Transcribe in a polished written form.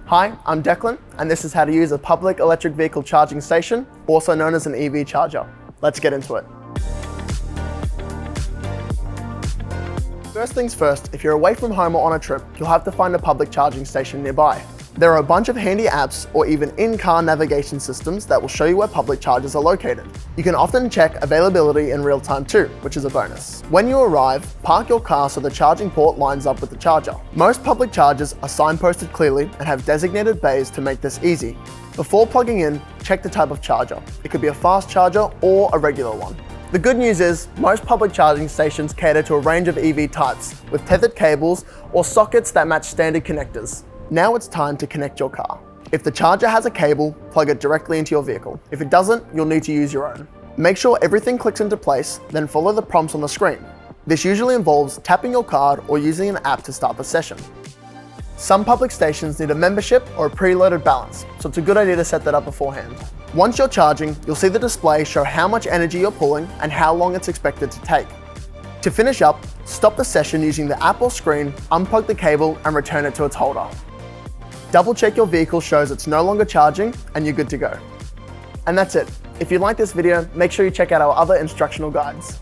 Hi, I'm Declan, and this is how to use a public electric vehicle charging station, also known as an EV charger. Let's get into it. First things first, if you're away from home or on a trip, you'll have to find a public charging station nearby. There are a bunch of handy apps or even in-car navigation systems that will show you where public chargers are located. You can often check availability in real time too, which is a bonus. When you arrive, park your car so the charging port lines up with the charger. Most public chargers are signposted clearly and have designated bays to make this easy. Before plugging in, check the type of charger. It could be a fast charger or a regular one. The good news is, most public charging stations cater to a range of EV types, with tethered cables or sockets that match standard connectors. Now it's time to connect your car. If the charger has a cable, plug it directly into your vehicle. If it doesn't, you'll need to use your own. Make sure everything clicks into place, then follow the prompts on the screen. This usually involves tapping your card or using an app to start the session. Some public stations need a membership or a preloaded balance, so it's a good idea to set that up beforehand. Once you're charging, you'll see the display show how much energy you're pulling and how long it's expected to take. To finish up, stop the session using the app or screen, unplug the cable and return it to its holder. Double check your vehicle shows it's no longer charging and you're good to go. And that's it. If you like this video, make sure you check out our other instructional guides.